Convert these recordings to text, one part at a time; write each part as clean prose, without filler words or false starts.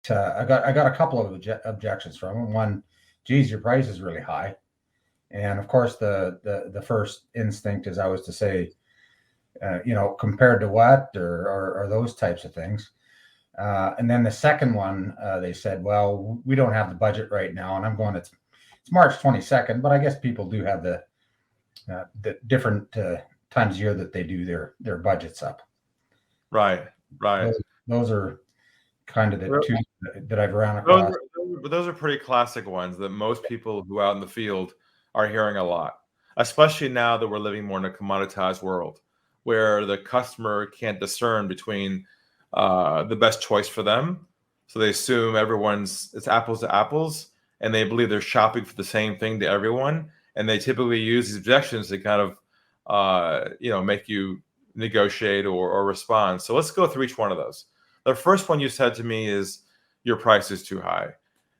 I got a couple of objections from them. One, geez, your price is really high. And of course, the first instinct is always to say, compared to what, or those types of things. And then the second one, they said, well, we don't have the budget right now. And I'm going, it's March 22nd, but I guess people do have the different times of year that they do their budgets up. Right. Those are kind of the two that I've run across. Those are pretty classic ones that most people who are out in the field are hearing a lot, especially now that we're living more in a commoditized world where the customer can't discern between the best choice for them. So they assume it's apples to apples, and they believe they're shopping for the same thing to everyone. And they typically use these objections to kind of, make you negotiate or respond. So let's go through each one of those. The first one you said to me is your price is too high.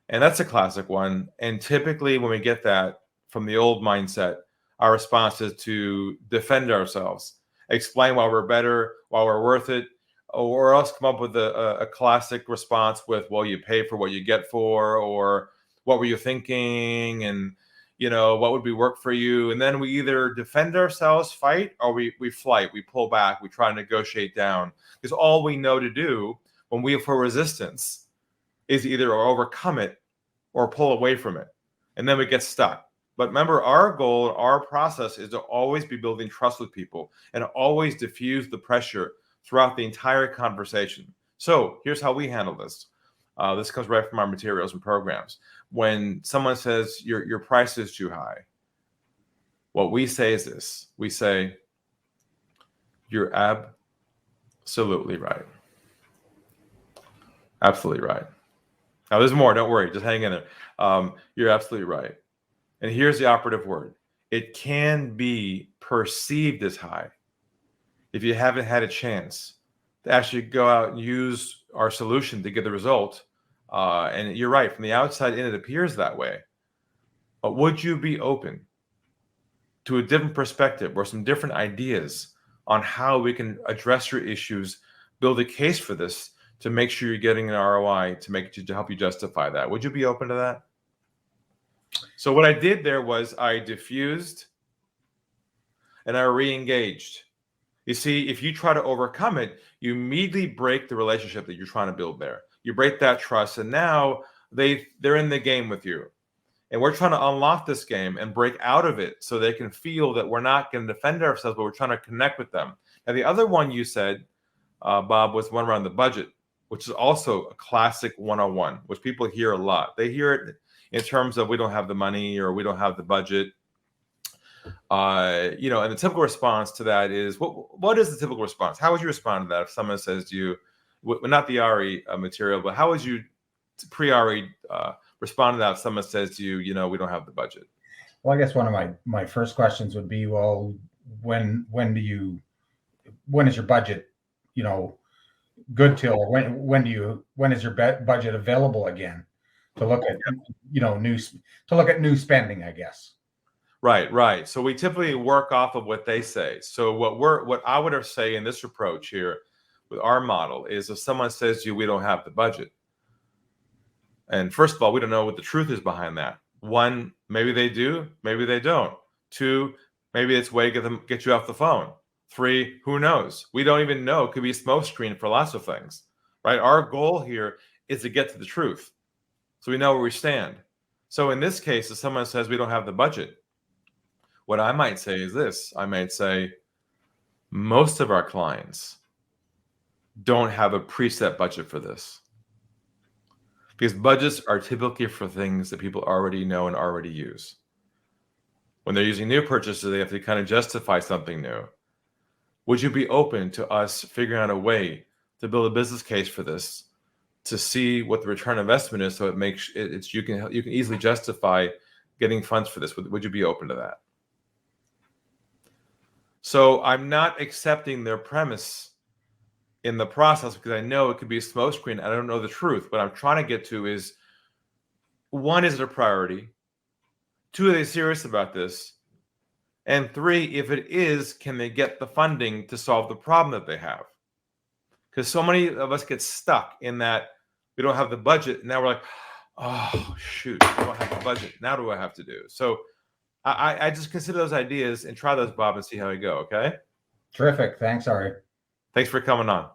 And that's a classic one. And typically when we get that from the old mindset, our response is to defend ourselves, explain why we're better, why we're worth it, or else come up with a classic response with, well, you pay for what you get for, or what were you thinking? And, what would be work for you? And then we either defend ourselves, fight, or we flight, we pull back, we try to negotiate down. Because all we know to do when we feel resistance is either overcome it or pull away from it. And then we get stuck. But remember, our goal, our process is to always be building trust with people and always diffuse the pressure throughout the entire conversation. So here's how we handle this. This comes right from our materials and programs. When someone says your price is too high, what we say is this. We say, you're absolutely right. Absolutely right. Now there's more, don't worry, just hang in there. You're absolutely right. And here's the operative word. It can be perceived as high if you haven't had a chance to actually go out and use our solution to get the result. And you're right, from the outside in, it appears that way. But would you be open to a different perspective or some different ideas on how we can address your issues, build a case for this to make sure you're getting an ROI to help you justify that? Would you be open to that? So what I did there was I diffused and I re-engaged. You see, if you try to overcome it, you immediately break the relationship that you're trying to build there. You break that trust, and now they're in the game with you. And we're trying to unlock this game and break out of it so they can feel that we're not going to defend ourselves, but we're trying to connect with them. Now, the other one you said, Bob, was one around the budget, which is also a classic 101, which people hear a lot. They hear it in terms of we don't have the money or we don't have the budget. And the typical response to that is, what is the typical response? How would you respond to that if someone says to you, not the RE material, but how would you pre-RE respond to that if someone says to you, we don't have the budget? Well, I guess one of my first questions would be, well, when is your budget, good till, or when is your budget available again to look at, new spending, I guess. Right. So we typically work off of what they say. So what I would say in this approach here with our model is, if someone says to you, we don't have the budget. And first of all, we don't know what the truth is behind that. One, maybe they do, maybe they don't. Two, maybe it's a way to get you off the phone. Three, who knows? We don't even know. It could be smoke screen for lots of things, right? Our goal here is to get to the truth, so we know where we stand. So in this case, if someone says we don't have the budget, what I might say is this. I might say, most of our clients don't have a preset budget for this, because budgets are typically for things that people already know and already use. When they're using new purchases, they have to kind of justify something new. Would you be open to us figuring out a way to build a business case for this, to see what the return on investment is, so it makes you can easily justify getting funds for this? Would you be open to that? So I'm not accepting their premise in the process, because I know it could be a smokescreen. I don't know the truth. What I'm trying to get to is, one, is it a priority? Two, are they serious about this? And three, if it is, can they get the funding to solve the problem that they have? Because so many of us get stuck in that We don't have the budget. And now we're like, oh, shoot, I don't have the budget. Now what do I have to do? So I just consider those ideas and try those, Bob, and see how we go. Okay. Terrific. Thanks, Ari. Thanks for coming on.